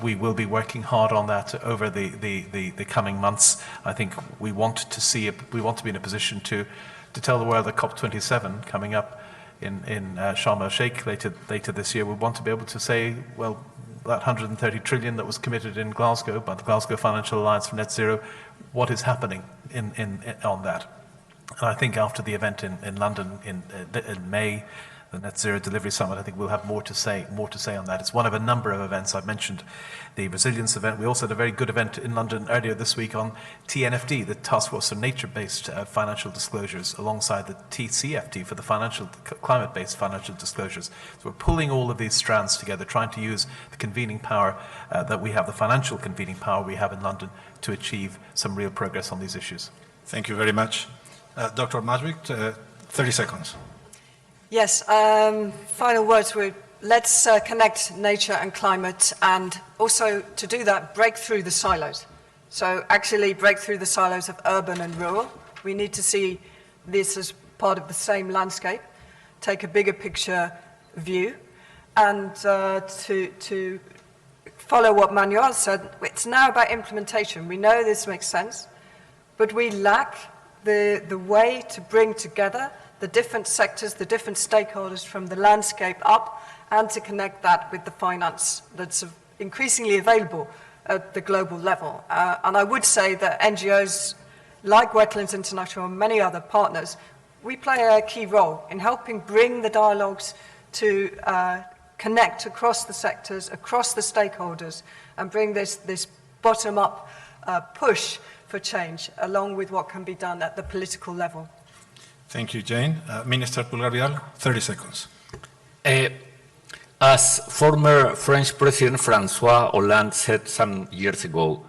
We will be working hard on that over the coming months. I think we want to be in a position to tell the world that COP27 coming up in Sharm el-Sheikh later this year, we want to be able to say, well, that 130 trillion that was committed in Glasgow by the Glasgow Financial Alliance for Net Zero, what is happening on that? And I think after the event in London in May, the Net Zero Delivery Summit, I think we'll have more to say on that. It's one of a number of events. I've mentioned the resilience event. We also had a very good event in London earlier this week on TNFD, the Task Force for Nature-Based Financial Disclosures, alongside the TCFD for the climate-based financial disclosures. So we're pulling all of these strands together, trying to use the convening power that we have, the financial convening power we have in London, to achieve some real progress on these issues. Thank you very much. Dr. Masvik, 30 seconds. Yes, final words were, let's connect nature and climate, and also to do that, break through the silos. So actually break through the silos of urban and rural. We need to see this as part of the same landscape, take a bigger picture view, and to follow what Manuel said, it's now about implementation. We know this makes sense, but we lack the way to bring together the different sectors, the different stakeholders from the landscape up, and to connect that with the finance that's increasingly available at the global level. And I would say that NGOs like Wetlands International and many other partners, we play a key role in helping bring the dialogues to connect across the sectors, across the stakeholders, and bring this bottom-up push for change, along with what can be done at the political level. Thank you, Jane. Minister Pulgar-Vidal, 30 seconds. As former French President François Hollande said some years ago,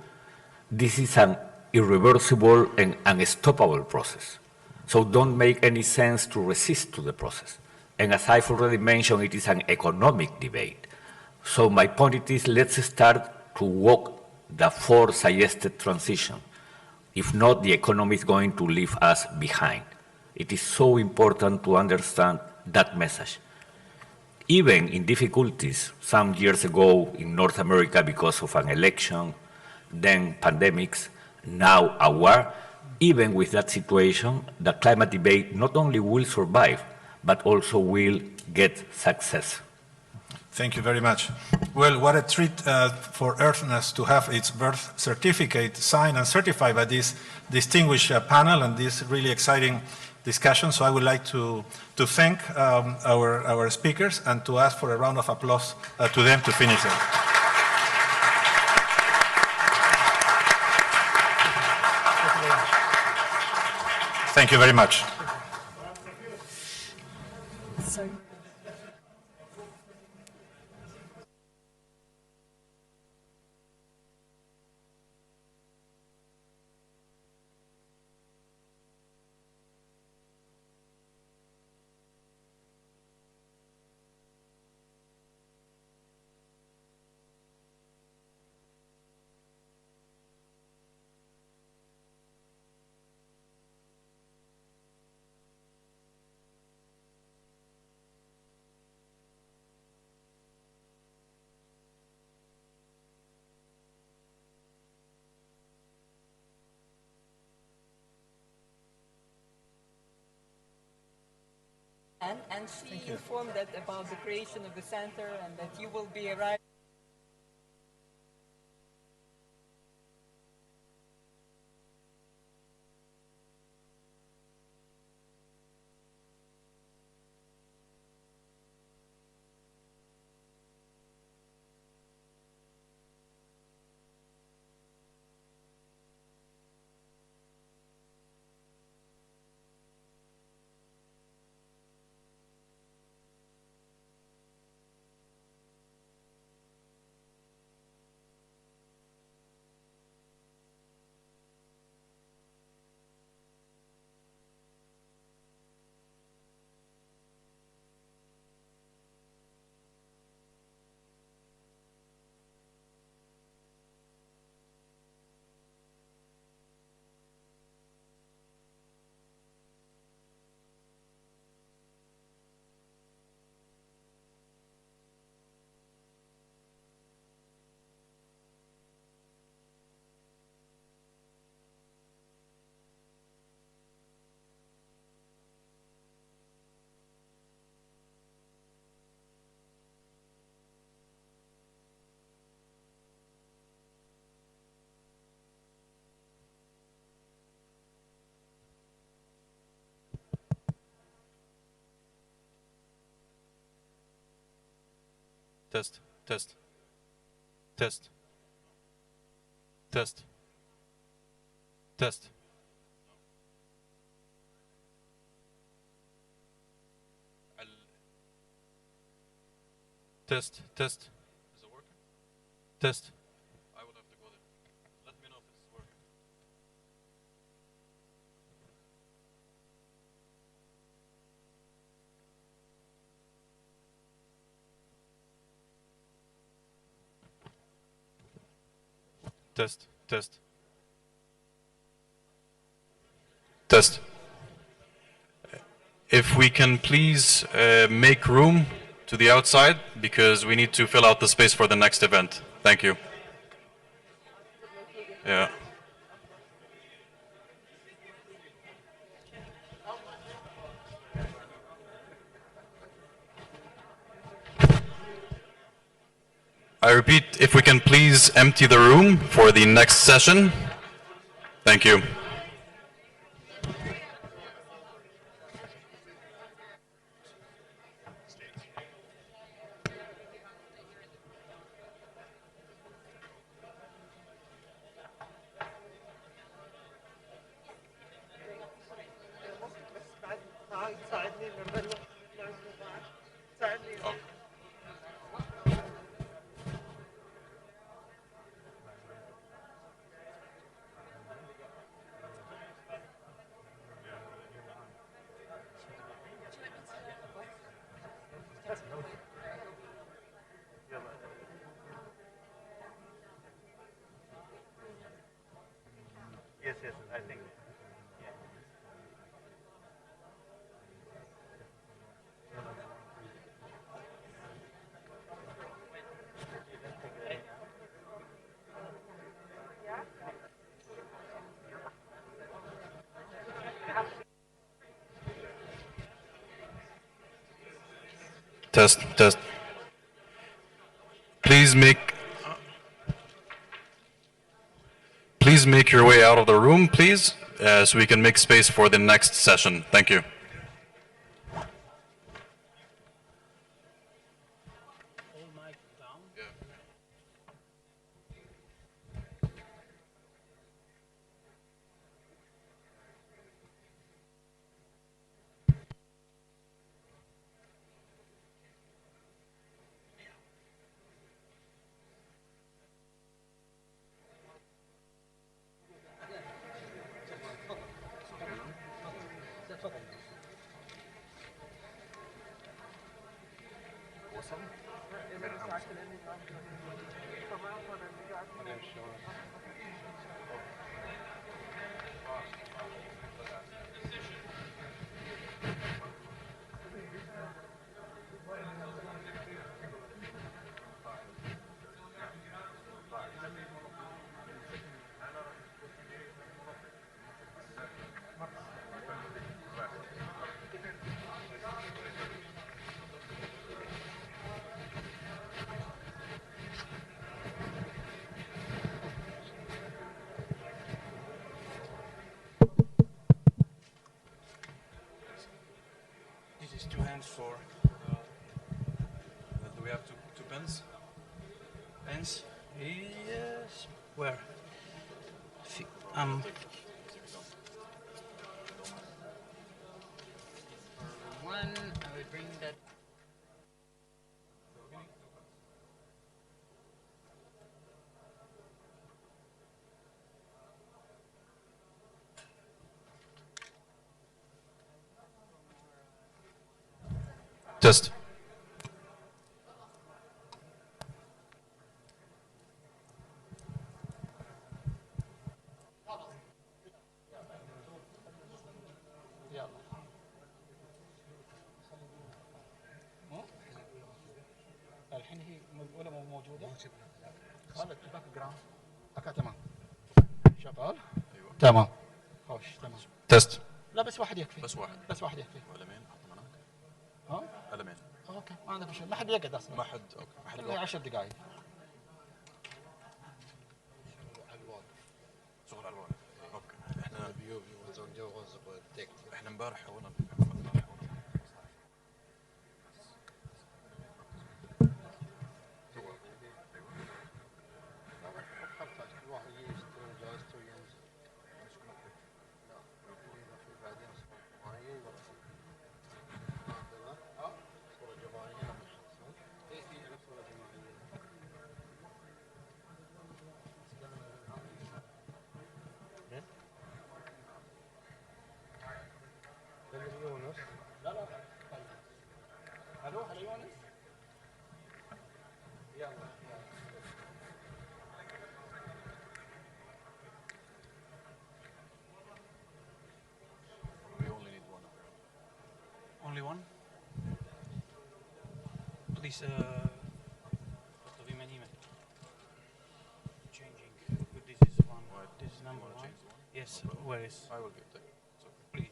this is an irreversible and unstoppable process. So don't make any sense to resist to the process. And as I've already mentioned, it is an economic debate. So my point is, let's start to walk the four suggested transition. If not, the economy is going to leave us behind. It is so important to understand that message. Even in difficulties, some years ago in North America because of an election, then pandemics, now a war, even with that situation, the climate debate not only will survive, but also will get success. Thank you very much. Well, what a treat for Earthness to have its birth certificate signed and certified by this distinguished panel and this really exciting discussion. So I would like to thank our speakers and to ask for a round of applause to them to finish it. Thank you very much. And she informed that about the creation of the center and that you will be arriving. Test, test, test, test, test. Test, test. Is it working? Test. I would have to go there. Let me know if it's working. Test, test. Test. If we can please make room to the outside, because we need to fill out the space for the next event. Thank you. Yeah. I repeat, if we can please empty the room for the next session. Thank you. Yes, yes, I think. Test, test. Please make your way out of the room, please, so we can make space for the next session. Thank you. This is 2 hands for. Do we have two pens? Pens? Yes. Where? One, I would bring that. Test. الحين هي ولا مو موجوده؟ خلت باك جراوند. تمام. شغال؟ ايوه. تمام. خوش تمام. تست. لا بس واحد يكفي. بس واحد. بس واحد يكفي. قلمين حطهم هناك. ها؟ قلمين. اوكي ما عندك مشكله، ما حد يقعد اصلا. ما حد اوكي. ما حد 10 دقائق. شغل على الواقف. اوكي. احنا امبارح حاولنا Please, changing. This is one. This is number one. Yes. Where is? I will give that. Please.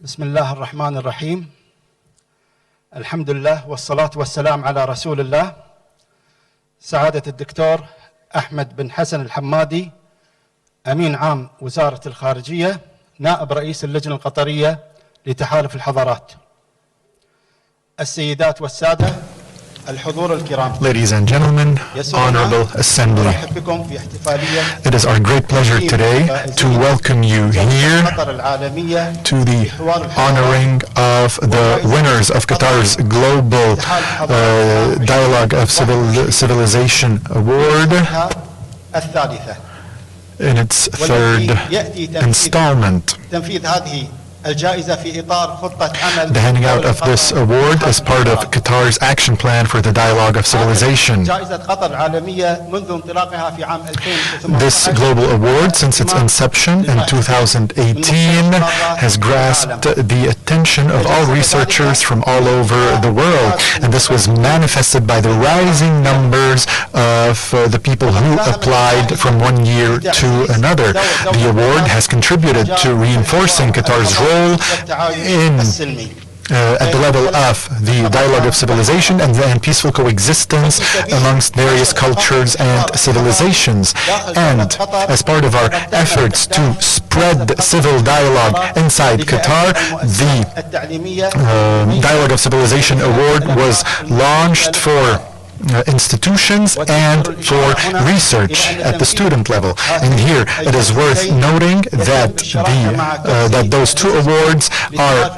بسم الله الرحمن الرحيم. الحمد لله والصلاة والسلام على رسول الله. سعادة الدكتور أحمد بن حسن الحمادي، أمين عام وزارة الخارجية، نائب رئيس اللجنة القطرية لتحالف الحضارات. السيدات والسادة الحضور الكرام. Ladies and gentlemen, honorable assembly, it is our great pleasure today to welcome you here to the honoring of the winners of Qatar's Global Dialogue of Civilization Award in its third installment. The handing out of this award is part of Qatar's action plan for the Dialogue of Civilization. This global award, since its inception in 2018, has grasped the attention of all researchers from all over the world, and this was manifested by the rising numbers of the people who applied from one year to another. The award has contributed to reinforcing Qatar's role at the level of the dialogue of civilization and peaceful coexistence amongst various cultures and civilizations. And as part of our efforts to spread civil dialogue inside Qatar, the Dialogue of Civilization Award was launched for institutions and for research at the student level. And here it is worth noting that those two awards are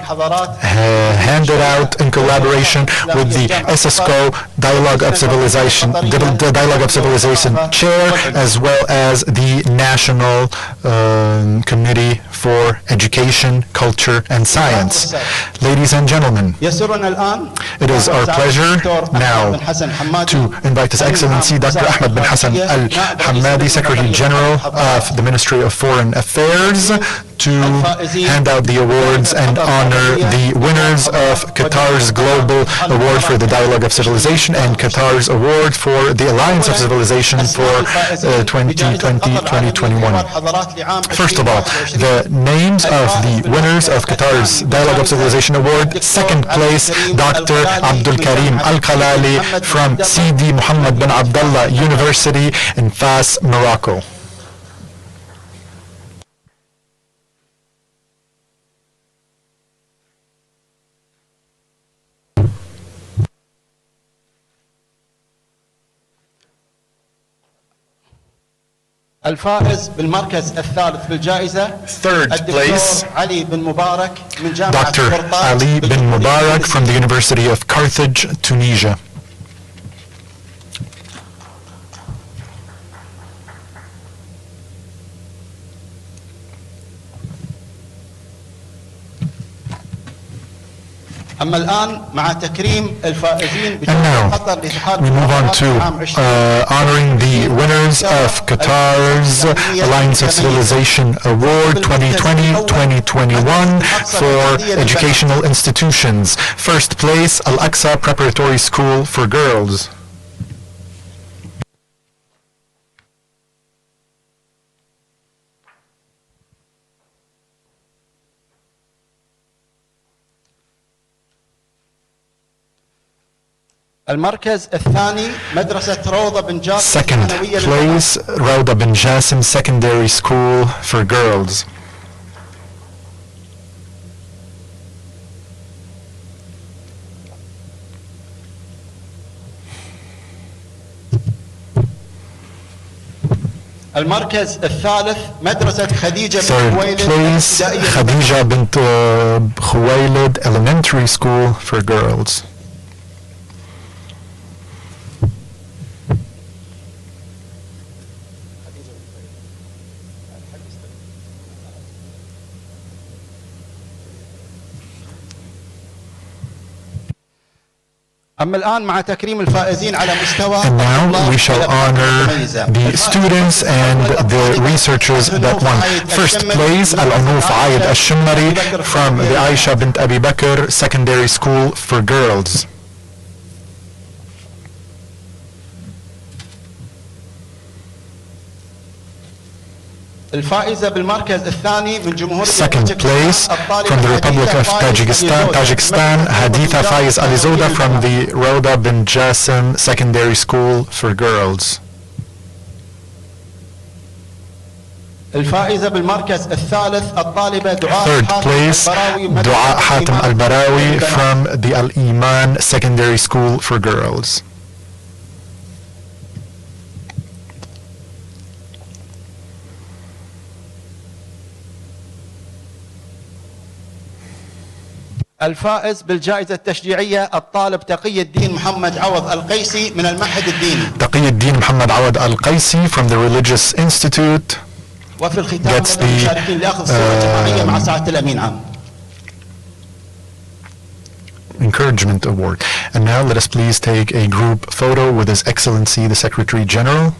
handed out in collaboration with the SSCO Dialogue of Civilization, the Dialogue of Civilization Chair, as well as the National Committee for Education, Culture and Science. Ladies and gentlemen, it is our pleasure now to invite His Excellency Dr. Ahmed bin Hassan al-Hammadi, Secretary General of the Ministry of Foreign Affairs, to hand out the awards and honor the winners of Qatar's Global Award for the Dialogue of Civilization and Qatar's Award for the Alliance of Civilization for 2020-2021. First of all, the names of the winners of Qatar's Dialogue of Civilization Award. Second place, Dr. Abdul Karim Al-Khalali from CD Muhammad bin Abdullah University in Fas, Morocco. الفائز بالمركز الثالث بالجائزة Third place, الدكتور علي بن مبارك من جامعة Dr. قرطاج Ali bin Mubarak from the University of Carthage, Tunisia. أما الآن مع تكريم الفائزين And now, قطر لاتحاد we move on to honoring the winners of Qatar's Alliance of Civilization Award 2020-2021 for educational institutions. First place, Al-Aqsa Preparatory School for Girls. المركز الثاني مدرسة روضة بن جاسم Second place, Rauda bin Jassim Secondary School for Girls. المركز الثالث مدرسة خديجة بن Third خويلد place, Khadija bint Khuwailid Elementary School for Girls. أما الآن مع تكريم الفائزين على مستوى And now we shall honor the students and the researchers that won. First place, Al-Unuf Ayed Al-Shimmari from the Aisha bint Abi Bakr Secondary School for Girls. الفائزة بالمركز الثاني من جمهورية Second place, from the Republic of Tajikistan, Haditha Faiz Alizoda from the Rauda bin Jassim Secondary School for Girls. الفائزة بالمركز الثالث الطالبة دعاء Third place, Dua Hatem Al-Barawi from the Al-Iman Secondary School for Girls. الفائز بالجائزة التشجيعية الطالب تقي الدين محمد عوض القيسي من المعهد الديني. تقي الدين محمد عوض القيسي from the Religious Institute وفي الختام gets المشاركين لأخذ صورة جماعية مع سعادة الأمين عام. Encouragement Award. And now let us please take a group photo with His Excellency the Secretary General.